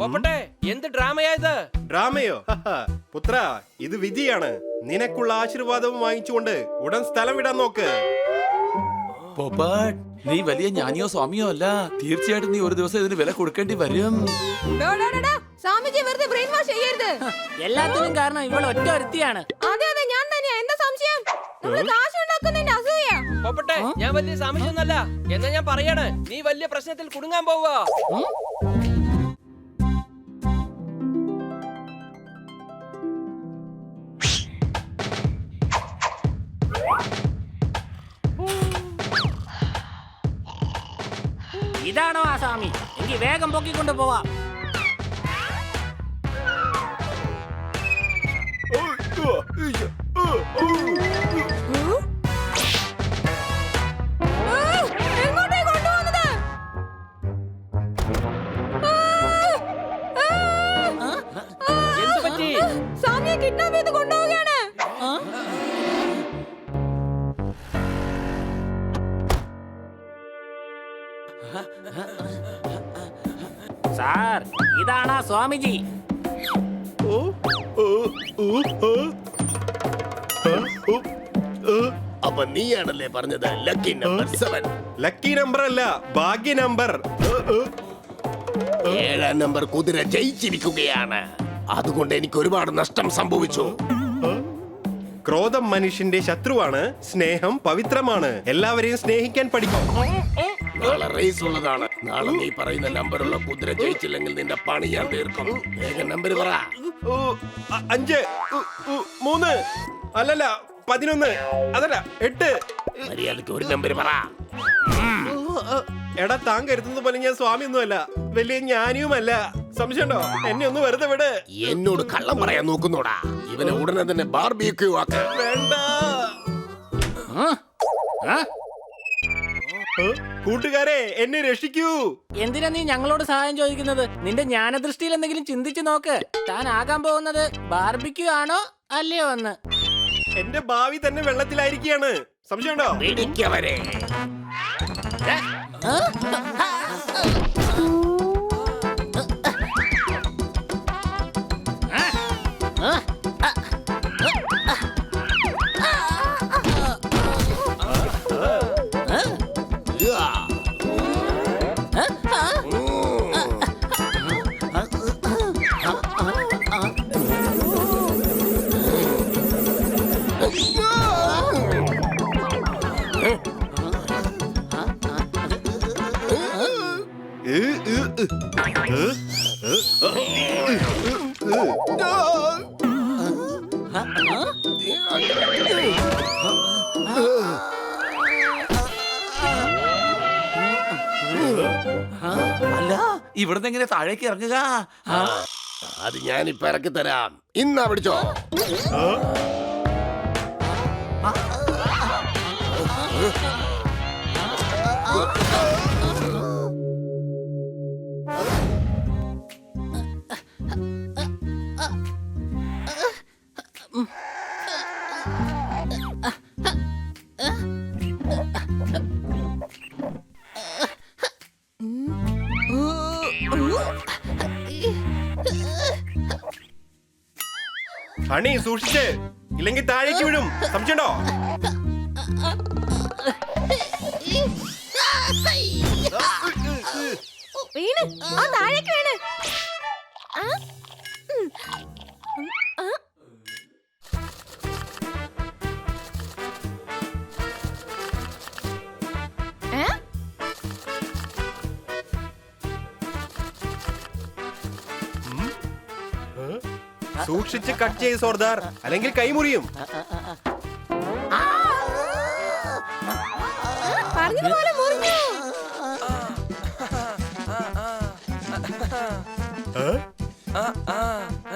പോപ്പട്ടെ, എന്ത് ഡ്രാമയായത്? ഡ്രാമയോ? പുത്ര, ഇത് വിധിയാണ്. നിനക്കുള്ള ആശീർവാദവും വാങ്ങിച്ചുകൊണ്ട് ഉടൻ സ്ഥലം വിടാൻ നോക്ക്. പോപ്പാട്ട്, നീ വലിയ ജ്ഞാനിയോ സ്വാമിയോ അല്ല. തീർച്ചയായിട്ടും നീ ഒരു ദിവസം ഇതിന് വില കൊടുക്കേണ്ടി വരും. സ്വാമിജി വെറുതെ ബ്രെയിൻ വാഷ് ചെയ്യരുത്. എല്ലാത്തിനും കാരണം ഇവൾ ഒറ്റ ഒരുത്തിയാണ്. അതെ അതെ, ഞാൻ തന്നെയാ. എന്താ സംശയം? നമ്മൾ കാശ് ഉണ്ടാക്കുന്നതിന്റെ അസൂയ. പോപ്പട്ടെ, ഞാൻ വലിയ സാമർഥ്യമൊന്നുമല്ല. എന്നാ ഞാൻ പറയാണ്, നീ വലിയ പ്രശ്നത്തിൽ കുടുങ്ങാൻ പോവുക. ഇതാണോ ആ സ്വാമി? എങ്കിൽ വേഗം പൊക്കിക്കൊണ്ട് പോവാം. എങ്ങോട്ടേ കൊണ്ടുപോകുന്നത്? എന്ത് പറ്റി? സ്വാമിയെ കിഡ്നാപ്പ് ചെയ്ത് കൊണ്ടുപോവുകയാണ്. സാർ, ഇതാണാ സ്വാമിജി. അപ്പൊ നീയാണല്ലേ പറഞ്ഞത് ലക്കി നമ്പർ 7? ലക്കി നമ്പർ അല്ല, ഭാഗ്യ നമ്പർ. 7 നമ്പർ കുതിര ജയിച്ചിരിക്കുകയാണ്. അതുകൊണ്ട് എനിക്ക് ഒരുപാട് നഷ്ടം സംഭവിച്ചു. ക്രോധം മനുഷ്യന്റെ ശത്രുവാണ്, സ്നേഹം പവിത്രമാണ്. എല്ലാവരെയും സ്നേഹിക്കാൻ പഠിക്കും. നാളെ റേസ് ഉള്ളതാണ്. നാളെ നീ പറയുന്ന നമ്പറുള്ള കുതിര ജയിച്ചില്ലെങ്കിൽ നിന്റെ പണി ഞാൻ തീർക്കും. വേഗം നമ്പർ പറ. 5, 3, അല്ലല്ല 11, അതല്ല 8. മര്യാദക്ക് ഒരു നമ്പർ പറ. എടാ, താൻ കരുതുന്ന പോലെ ഞാൻ സ്വാമിയൊന്നുമല്ല, വലിയ ജ്ഞാനിയുമല്ല. സംശയമുണ്ടോ? എന്നെ ഒന്ന് വെറുതെ വിട്. എന്നോട് കള്ളം പറയാൻ നോക്കുന്നോടാ. ഇവനെ ഉടനെ തന്നെ ബാർബിക്യൂ ആക്ക്. വേണ്ട കൂട്ടുകാരെ, എന്നെ രക്ഷിക്കൂ. എന്തിനാ നീ ഞങ്ങളോട് സഹായം ചോദിക്കുന്നത്? നിന്റെ ജ്ഞാനദൃഷ്ടിയിൽ എന്തെങ്കിലും ചിന്തിച്ചു നോക്ക്. താൻ ആകാൻ പോകുന്നത് ബാർബിക്യൂ ആണോ അല്ലയോ എന്ന്. എന്റെ ഭാവി തന്നെ വെള്ളത്തിലായിരിക്കുകയാണ്. സംശയമുണ്ടോ? പിടിക്കവരെ. അല്ല, ഇവിടുന്ന് എങ്ങനെ താഴേക്ക് ഇറങ്ങുക? അത് ഞാനിപ്പോ ഇറക്കി തരാം. ഇന്നാ പിടിച്ചോ. ഹണി, സൂക്ഷിച്ച്, ഇല്ലെങ്കിൽ താഴേക്ക് വീഴും. സംശയമുണ്ടോ? വീണ്, ആ താഴേക്ക് വീണ്. സൂക്ഷിച്ച് കട്ട് ചെയ്ത് സോർദാർ, അല്ലെങ്കിൽ കൈമുറിയും. പറഞ്ഞതുപോലെ മുറിഞ്ഞു.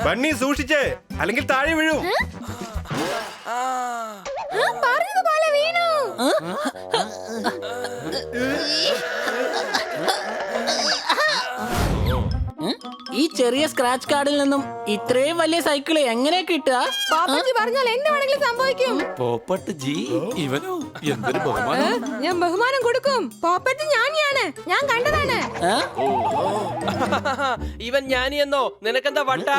ബണ്ണി, സൂക്ഷിച്ച്, അല്ലെങ്കിൽ താഴെ വീഴും. പറഞ്ഞതുപോലെ വീണു. ഈ ഈ ചെറിയ സ്ക്രാച്ച് കാർഡിൽ നിന്നും ഇത്രയും വലിയ സൈക്കിൾ എങ്ങനെ കിട്ടുക? പാപ്പച്ചി പറഞ്ഞാൽ എന്ത് വേണമെങ്കിലും സംഭവിക്കും. പോപ്പട്ട് ജി ഇവനോ എന്തൊരു ബഹുമാനം. ഞാൻ ബഹുമാനം കൊടുക്കും. പോപ്പറ്റ് ഞാനിയാണ്, ഞാൻ കണ്ടതാണ്. ആ? ഇവൻ ഞാനി എന്നോ? നിനക്കെന്താ വട്ട?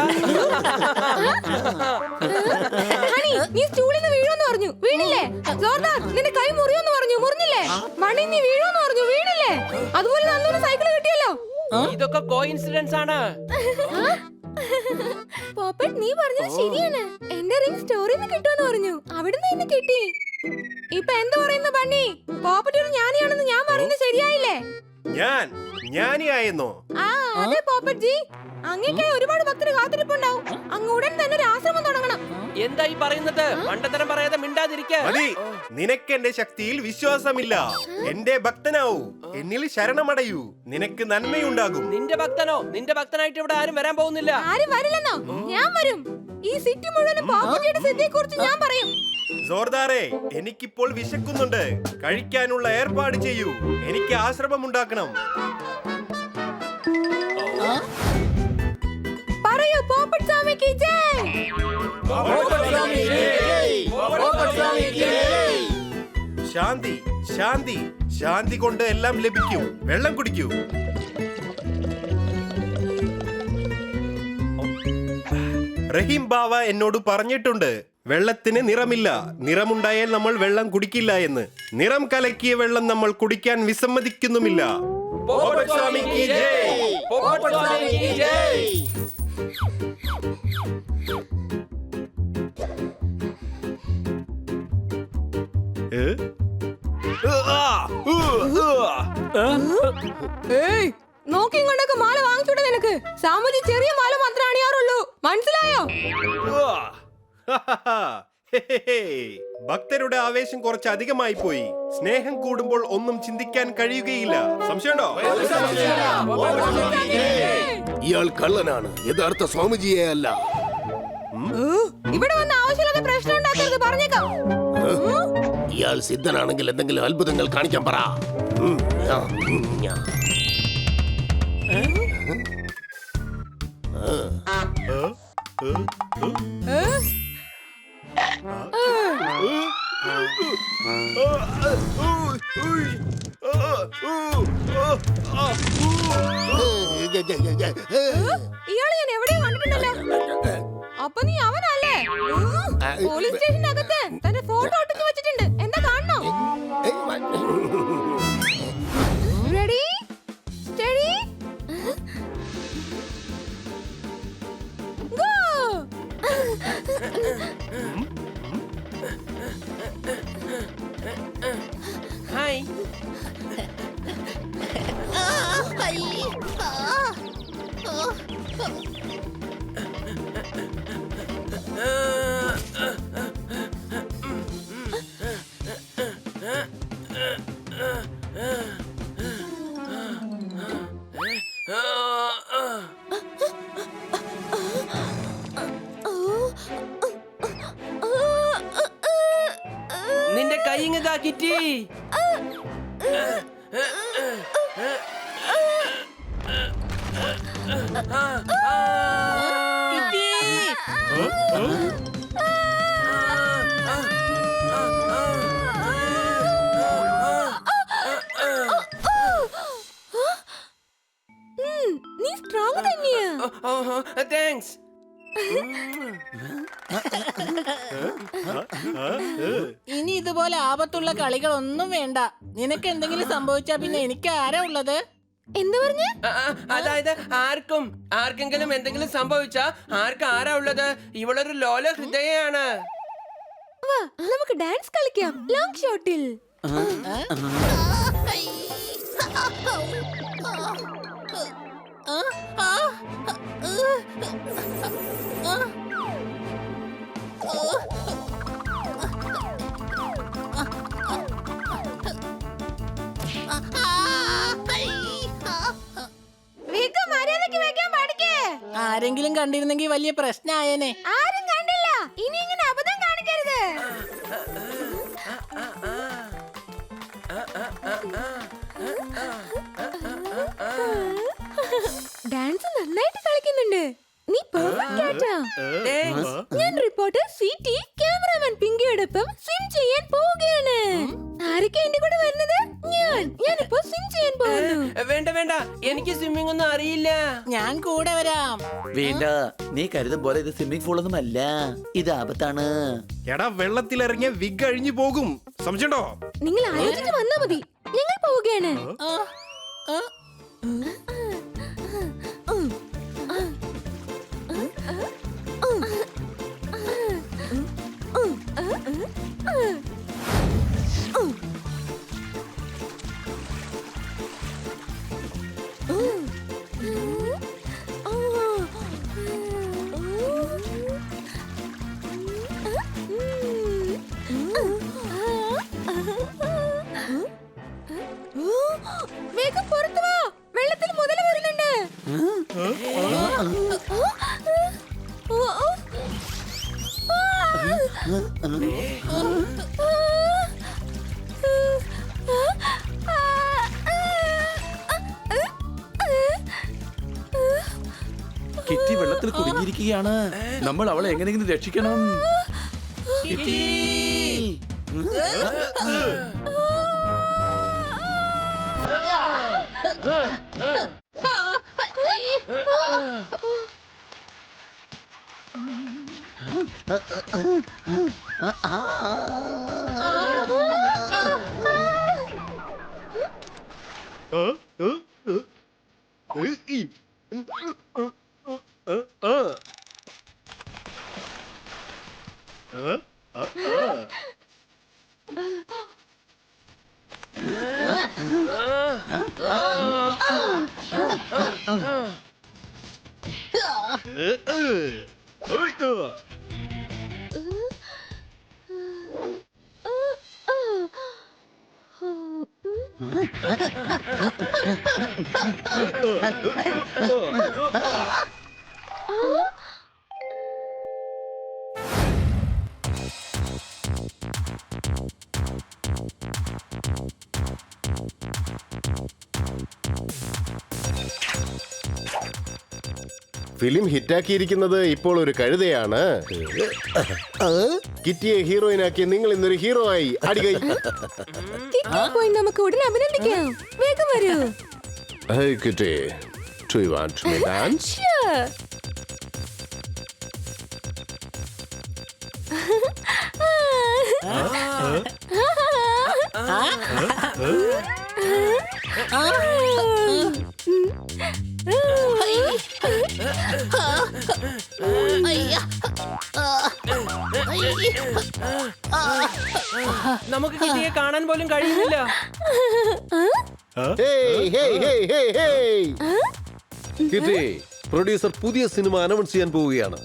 ഹണി, നീ സ്റ്റൂളിൽ നിന്ന് വീഴുമെന്ന് പറഞ്ഞു, വീണില്ലേ? ജോർദാൻ, നിന്റെ കൈ മുറിയോന്ന് പറഞ്ഞു, മുറിഞ്ഞില്ലേ? മണി, നീ വീഴുമെന്ന് പറഞ്ഞു, വീണില്ലേ? അതുപോലെ നല്ലൊരു സൈക്കിൾ കിട്ടിയല്ലോ. ഇതൊക്കെ കോയിൻസിഡൻസ് ആണ്. പോപ്പറ്റ്, നീ പറഞ്ഞത് ശരിയാണ്. എന്റെ റിംഗ് സ്റ്റോറിന്ന് കിട്ടുമെന്ന് പറഞ്ഞു, അവിടുന്ന് എന്നെ കിട്ടി. ഇപ്പൊ എന്ത് പറയുന്നു ബണ്ണി? പോപ്പറ്റ് ഒരു ജ്ഞാനിയാണെന്ന് ഞാൻ പറയുന്നത് ശരിയായില്ലേ? ഞാൻ ജ്ഞാനിയായെന്നോ? ആ, അതെ പോപ്പറ്റ് ജി. അങ്ങേക്കായി ഒരുപാട് ഭക്തര് കാത്തിരിപ്പുണ്ടാവും. അങ്ങ് ഉടൻ തന്നെ ഒരു ആശ്രമം തുടങ്ങണം. എന്താ ഈ പറയുന്നത്? മണ്ടത്തരം പറയാതെ മിണ്ടാതിരിക്ക. മതി, നിനക്ക് എന്റെ ശക്തിയിൽ വിശ്വാസമില്ല. എന്റെ ഭക്തനാവൂ, എന്നിൽ ശരണമടയൂ, നിനക്ക് നന്മയുണ്ടാകും. നിന്റെ ഭക്തനോ? നിന്റെ ഭക്തനായിട്ട് ഇവിടെ ആരും വരാൻ പോകുന്നില്ല. ആരും വരില്ലെന്നോ? ഞാൻ വരും. ഈ സിറ്റി മുഴുവനും പോപ്പറ്റിയുടെ സിദ്ധിയെ കുറിച്ച് ഞാൻ പറയും. ജോർദാറെ, എനിക്കിപ്പോൾ വിശക്കുന്നുണ്ട്. കഴിക്കാനുള്ള ഏർപ്പാട് ചെയ്യൂ. എനിക്ക് ആശ്രമം ഉണ്ടാക്കണം. പറയൂ, പോപ്പറ്റ് സ്വാമിക്ക് ജയ്. ശാന്തി, ശാന്തി, ശാന്തി കൊണ്ട് എല്ലാം ലഭിക്കും. വെള്ളം കുടിക്കൂ. റഹീം ബാവ എന്നോട് പറഞ്ഞിട്ടുണ്ട്, വെള്ളത്തിന് നിറമില്ല, നിറമുണ്ടായാൽ നമ്മൾ വെള്ളം കുടിക്കില്ല എന്ന്. നിറം കലക്കിയ വെള്ളം നമ്മൾ കുടിക്കാൻ വിസമ്മതിക്കുന്നുമില്ല. പോപ്പറ്റ് സ്വാമിക്ക് ജയ്. പോപ്പറ്റ് സ്വാമിക്ക് ജയ്. ഏയ്, നോക്കിയും കൊണ്ടൊക്കെ മാല വാങ്ങിച്ചൂടെ നിനക്ക്? സാമുജി ചെറിയ മാല മാത്രമേ അണിയാറുള്ളൂ, മനസ്സിലായോ? ഭക്തരുടെ ആവേശം കുറച്ച് അധികമായി പോയി. സ്നേഹം കൂടുമ്പോൾ ഒന്നും ചിന്തിക്കാൻ കഴിയുകയില്ല. സംശയമുണ്ടോ? ഇയാൾ കള്ളനാണ്, യഥാർത്ഥ സ്വാമിജിയെ അല്ല. ഇവിടെ വന്ന് ആവശ്യമില്ലാത്ത പ്രശ്നം ഉണ്ടാക്കരുത്, പറഞ്ഞേക്കാം. ഇയാൾ സിദ്ധനാണെങ്കിൽ എന്തെങ്കിലും അത്ഭുതങ്ങൾ കാണിക്കാൻ പറ. ആ, ഞാ. ഇയാളെ ഞാൻ എവിടെയോ കണ്ടിട്ടുണ്ടല്ലോ. അപ്പൊ നീ അവനല്ലേ? പോലീസ് സ്റ്റേഷനകത്ത് തന്റെ ഫോട്ടോ ഒട്ടിച്ചു വെച്ചിട്ടുണ്ട്. എന്താ കാണണോ? Ready, study, go. ഹായ്. നിന്റെ കൈ ഇങ്ങതാ കിറ്റി. നീ സ്ട്രോങ് തന്നെയാ. താങ്ക്സ്. ഇനി ഇതുപോലെ ആപത്തുള്ള കളികളൊന്നും വേണ്ട. നിനക്ക് എന്തെങ്കിലും സംഭവിച്ചാ പിന്നെ എനിക്ക് ആരാ ഉള്ളത്? എന്താ പറഞ്ഞ? അതായത് ആർക്കെങ്കിലും എന്തെങ്കിലും സംഭവിച്ചാ ആരാ ഉള്ളത്? ഇവളൊരു ലോല ഹൃദയാണ്. വാ, നമുക്ക് ഡാൻസ് കളിക്കാം ലോങ് ഷോട്ടിൽ. ആരെങ്കിലും കണ്ടിരുന്നെങ്കിൽ വലിയ പ്രശ്നമായേനെ. ആരും കണ്ടില്ല. ഇനി ഇങ്ങനെ അബദ്ധം കാണിക്കരുത്. ഡാൻസ് നന്നായിട്ട് കളിക്കുന്നുണ്ട്. വേണ്ട എനിക്ക് സ്വിമ്മിംഗ് ഒന്നും അറിയില്ല. ഞാൻ കൂടെ വരാം. വേണ്ട, നീ കരുതും പോലെ ഇത് സ്വിമ്മിംഗ് പൂൾ ഒന്നും അല്ല, ഇത് ആപത്താണ്. എടാ വെള്ളത്തിലിറങ്ങിയ വിഗ് അഴിഞ്ഞു പോകും, സംശയണ്ടോ? നിങ്ങൾ ആലോചിച്ചിട്ട് വന്നാ മതി, ഞങ്ങൾ പോവുകയാണ്. ആ, ആ. വേഗം പുറത്തു വാ, വെള്ളത്തിൽ മുതല വരുന്നുണ്ട്. കിറ്റി വെള്ളത്തിൽ കുടുങ്ങിയിരിക്കുകയാണ്. നമ്മൾ അവളെ എങ്ങനെയെങ്കിലും രക്ഷിക്കണം. കിറ്റി! ഫിലിം ഹിറ്റാക്കിയിരിക്കുന്നത് ഇപ്പോൾ ഒരു കഴുതയാണ്. കിറ്റിയെ ഹീറോയിനാക്കി നിങ്ങൾ ഇന്നൊരു ഹീറോ ആയി. അടികൈ. പോയി നമുക്ക് ഉടനെ അഭിനന്ദിക്കാം. വേഗം വരൂ. Hey Kitty, do you want me dance? Sure. നമുക്ക് കിറ്റിയെ കാണാൻ പോലും കഴിയുന്നില്ല. Hey, hey, hey, hey, hey. Kitty, producer പുതിയ സിനിമ അനൗൺസ് ചെയ്യാൻ പോവുകയാണ്.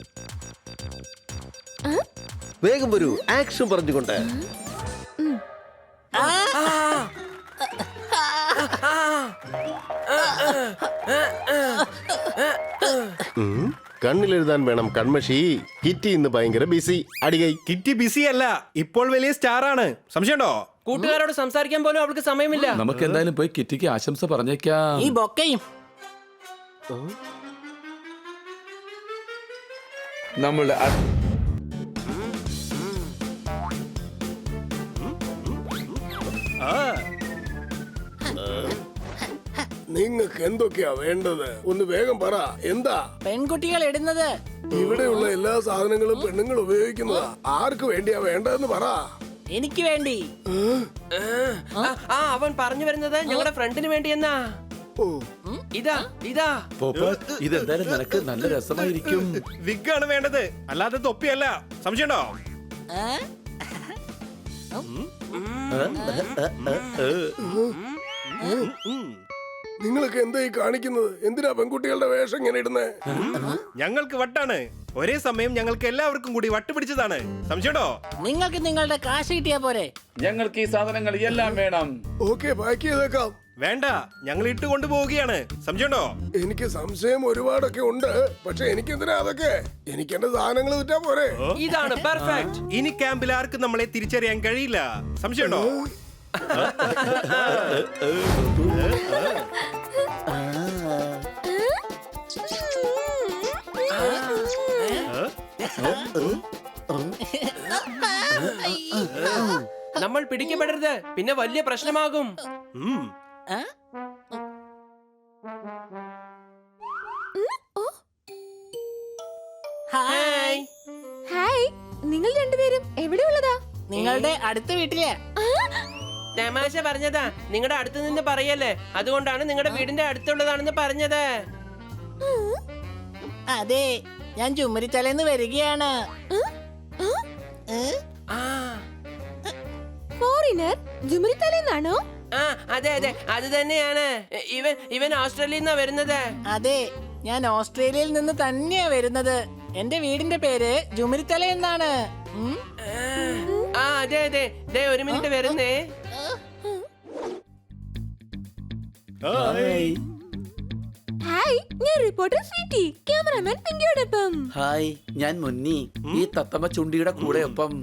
വേഗം വരൂ, ആക്ഷൻ പറഞ്ഞുകൊണ്ട്. കണ്ണിലെഴുതാൻ വേണം കൺമഷി. കിറ്റി ഇന്ന് ഭയങ്കര ബിസി. അടികൈ. കിറ്റി ബിസി അല്ല, ഇപ്പോൾ വലിയ സ്റ്റാർ ആണ്, സംശയണ്ടോ? കൂട്ടുകാരോട് സംസാരിക്കാൻ പോലും അവൾക്ക് സമയമില്ല. നമുക്ക് എന്തായാലും പോയി കിറ്റിക്ക് ആശംസ പറഞ്ഞേക്കാം. ഈ ബൊക്കയും നമ്മൾ നിങ്ങൾക്ക് എന്തൊക്കെയാ വേണ്ടത്? ഒന്ന് വേഗം പറ. എന്താ? പെൺകുട്ടികൾ ഇടുന്നത്. ഇവിടെയുള്ള എല്ലാ സാധനങ്ങളും പെണ്ണുങ്ങൾ ഉപയോഗിക്കുന്നതാ. ആർക്ക് വേണ്ടിയാ വേണ്ടതെന്ന് പറ. എനിക്ക് വേണ്ടി. അവൻ പറഞ്ഞു വരുന്നത് ഞങ്ങളുടെ ഫ്രണ്ടിന് വേണ്ടിയെന്നാ. ഇതാ ഇതാ. ഇതെന്തായാലും നിനക്ക് നല്ല രസമായിരിക്കും. വിഗ് ആണ് വേണ്ടത്, അല്ലാതെ തൊപ്പിയല്ല, സംശയണ്ടോ? നിങ്ങളൊക്കെ എന്താ ഈ കാണിക്കുന്നത്? എന്തിനാ പെൺകുട്ടികളുടെ വേഷം ഇങ്ങനെ ഇടുന്നേ? ഞങ്ങൾക്ക് വട്ടാണ്. ഒരേ സമയം ഞങ്ങൾക്ക് എല്ലാവർക്കും കൂടി വട്ട് പിടിച്ചതാണ്, സംശയണ്ടോ? നിങ്ങൾക്ക് നിങ്ങളുടെ കാശ് കിട്ടിയാ പോരെ. ഞങ്ങൾക്ക് ഈ സാധനങ്ങൾ എല്ലാം വേണം. ഓക്കെ, പാക്ക് ചെയ്തേക്കാം. വേണ്ട, ഞങ്ങൾ ഇട്ട് കൊണ്ടുപോവുകയാണ്, സംശയണ്ടോ? എനിക്ക് സംശയം ഒരുപാടൊക്കെ ഉണ്ട്. പക്ഷെ എനിക്ക് എന്തിനാ അതൊക്കെ? എനിക്ക് എന്റെ സാധനങ്ങൾ വിറ്റാ പോരെ. ഇതാണ് പെർഫെക്റ്റ്. ഇനി ക്യാമ്പിൽ ആർക്കും നമ്മളെ തിരിച്ചറിയാൻ കഴിയില്ല, സംശയണ്ടോ? നമ്മൾ പിടിക്കപ്പെടരുത്, പിന്നെ വലിയ പ്രശ്നമാകും. ഹായ്. ഹായ്, നിങ്ങൾ രണ്ടുപേരും എവിടെയുള്ളതാ? നിങ്ങളുടെ അടുത്ത വീട്ടിലെ തമാശ പറഞ്ഞതാ, നിങ്ങളുടെ അടുത്ത് നിന്ന് പറയല്ലേ, അതുകൊണ്ടാണ് നിങ്ങളുടെ വീടിന്റെ അടുത്തുള്ളതാണെന്ന് പറഞ്ഞത്. അതെ, ഞാൻ ചുമരിത്തലേന്ന് വരികയാണ്. ആ ഫോറിനർ ജുമരിത്തലേന്നാണോ? ആ അതെ അതെ, അത് തന്നെയാണ്. ഇവൻ ഓസ്ട്രേലിയയിൽ നിന്നാ വരുന്നത്. അതെ, ഞാൻ ഓസ്ട്രേലിയയിൽ നിന്ന് തന്നെയാ വരുന്നത്. എന്റെ വീടിന്റെ പേര് ജുമരിത്തല എന്നാണ്. ആ അതെ അതെ, ദേ ഒരു മിനിറ്റ് വരുന്നേ. ഹായ്, ഞാൻ റിപ്പോർട്ടർ സ്വീറ്റി, ക്യാമറാമാൻ പിങ്കിയോടൊപ്പം. ഹായ്, ഞാൻ മുന്നി, ഈ തത്തമ്മ ചുണ്ടിയുടെ കൂടെ ഒപ്പം.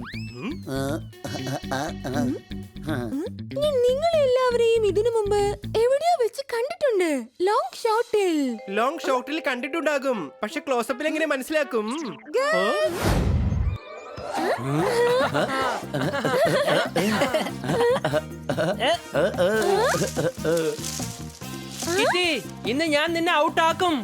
ഞാൻ നിങ്ങളെ എല്ലാവരെയും ഇതിനു മുമ്പ് എവിടെയോ വെച്ച് കണ്ടിട്ടുണ്ട്. ലോങ് ഷോട്ടിൽ. ലോങ് ഷോട്ടിൽ കണ്ടിട്ടുണ്ടാകും, പക്ഷെ ക്ലോസപ്പിൽ എങ്ങനെ മനസ്സിലാക്കും? കിറ്റി, ഇന്ന് ഞാൻ നിന്നെ ഔട്ടാക്കും.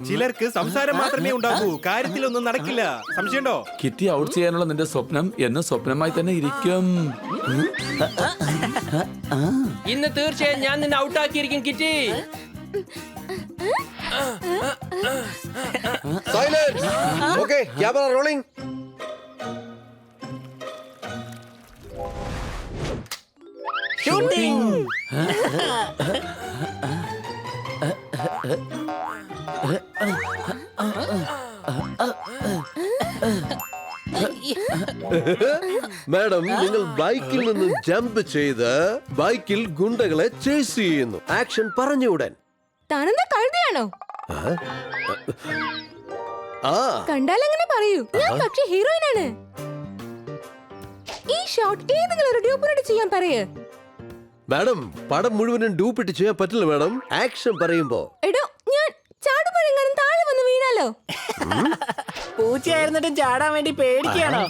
ചിലർക്ക് സംസാരം മാത്രമേ ഉണ്ടാകൂ, കാര്യത്തിലൊന്നും നടക്കില്ല. സംശയമുണ്ടോ? കിറ്റി ഔട്ട് ചെയ്യാനുള്ള നിന്റെ സ്വപ്നം എന്ന് സ്വപ്നമായി തന്നെ ഇരിക്കും. ഇന്ന് തീർച്ചയായും ഞാൻ നിന്നെ ഔട്ടാക്കിയിരിക്കും Kitty. Silence. Okay, camera rolling. Shooting. Madam, നിങ്ങൾ ബൈക്കിൽ നിന്ന് ജമ്പ് ചെയ്ത് ബൈക്കിൽ ഗുണ്ടകളെ ചേസ് ചെയ്യുന്നു. ആക്ഷൻ പറഞ്ഞുടൻ. താനെന്താ കഴുതയാണോ? ആ കണ്ടാൽ അങ്ങനെ പറയൂ. ഞാൻ പക്ഷെ ഹീറോയിനാണ്. ഈ ഷോട്ട് ഏതെങ്കിലും ഒരു ഡ്യൂപ്പിനോട് ചെയ്യാൻ പറയേ. മാഡം, പടം മുഴുവനും ഡൂപ്പിട്ട് ചെയ്യാൻ പറ്റില്ല മാഡം. ആക്ഷൻ പറയുമ്പോ. എടോ, ഞാൻ ചാടുമ്പോഴെങ്ങാനും താഴെ വന്ന് വീണാലോ? പൂച്ചയായിരുന്നിട്ടും ചാടാൻ വേണ്ടി പേടിക്കുകയാണോ?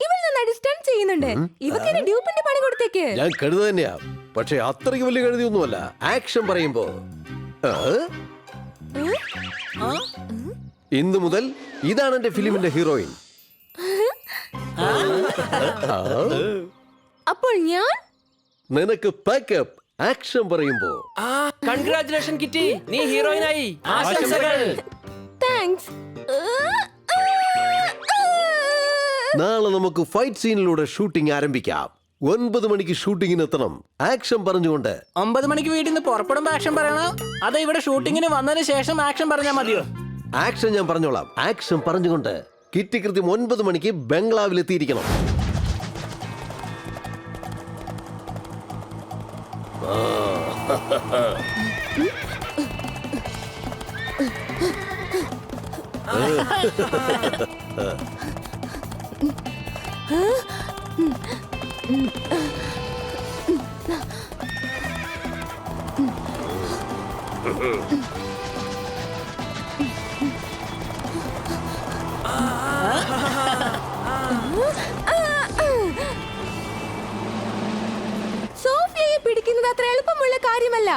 ഇവൾ നന്നായിട്ട് സ്റ്റണ്ട് ചെയ്യുന്നുണ്ട്. ഇവക്ക് ഡ്യൂപ്പിന്റെ പണി കൊടുത്തേക്ക്. ഞാൻ കഴുത തന്നെയാ, പക്ഷെ അത്രയ്ക്ക് വലിയ കഴുതിയൊന്നുമല്ല. ആക്ഷൻ പറയുമ്പോ. ഇന്നു മുതൽ ഇതാണ് എന്റെ ഫിലിമിന്റെ ഹീറോയിൻ. അപ്പോൾ ഞാൻ നിനക്ക് പാക്കപ്പ്. ആക്ഷൻ പറയുമ്പോ. കൺഗ്രാറ്റുലേഷൻ കിറ്റി, നീ ഹീറോയിനായി. ആശംസകൾ. താങ്ക്സ്. നാളെ നമുക്ക് ഫൈറ്റ് സീനിലൂടെ ഷൂട്ടിംഗ് ആരംഭിക്കാം. 9 മണിക്ക് ഷൂട്ടിങ്ങിന് എത്തണം. ആക്ഷൻ പറഞ്ഞുകൊണ്ട്. 9 മണിക്ക് വീട്ടിൽ നിന്ന് പുറപ്പെടുമ്പോ ആക്ഷൻ പറയണോ, അതോ ഇവിടെ ഷൂട്ടിങ്ങിന് വന്നതിന് ശേഷം ആക്ഷൻ പറഞ്ഞാൽ മതിയോ? ആക്ഷൻ ഞാൻ പറഞ്ഞോളാം. ആക്ഷൻ പറഞ്ഞുകൊണ്ട് കിറ്റി കൃത്യം 9 മണിക്ക് ബംഗ്ലാവിൽ എത്തിയിരിക്കണം. സോഫിയയെ പിടിക്കുന്നത് അത്ര എളുപ്പമുള്ള കാര്യമല്ല.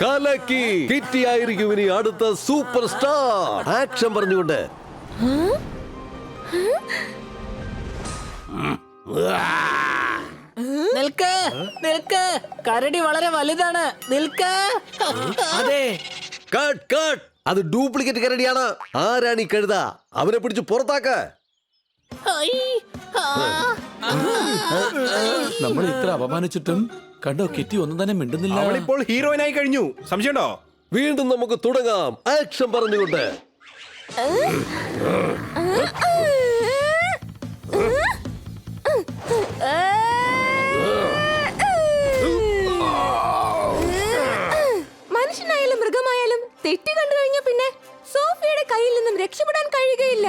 കലക്കി. കിറ്റി ആയിരിക്കും ഇനി അടുത്ത സൂപ്പർ സ്റ്റാർ. ആക്ഷൻ പറഞ്ഞുകൊണ്ട്. നിൽക്ക് നിൽക്ക്, കരടി വളരെ വലുതാണ്. നിൽക്ക്. അതെ, കട്ട് കട്ട് അത് ഡ്യൂപ്ലിക്കേറ്റ് കരടിയാണ്. ആരാണ് ഈ കഴുത? അവനെ പിടിച്ച് പുറത്താക്ക. നമ്മൾ ഇത്ര അപമാനിച്ചിട്ടും കണ്ടോ കിറ്റി ഒന്നും തന്നെ മിണ്ടുന്നില്ല. അവളിപ്പോൾ ഹീറോയിനായി കഴിഞ്ഞു. സംശയമുണ്ടോ? വീണ്ടും നമുക്ക് തുടങ്ങാം. ആക്ഷൻ പറഞ്ഞുകൊണ്ട്. മനുഷ്യനായാലും മൃഗമായാലും തെറ്റ് കണ്ടു കഴിഞ്ഞാൽ പിന്നെ സോഫിയുടെ കയ്യിൽ നിന്നും രക്ഷപ്പെടാൻ കഴിയുകയില്ല.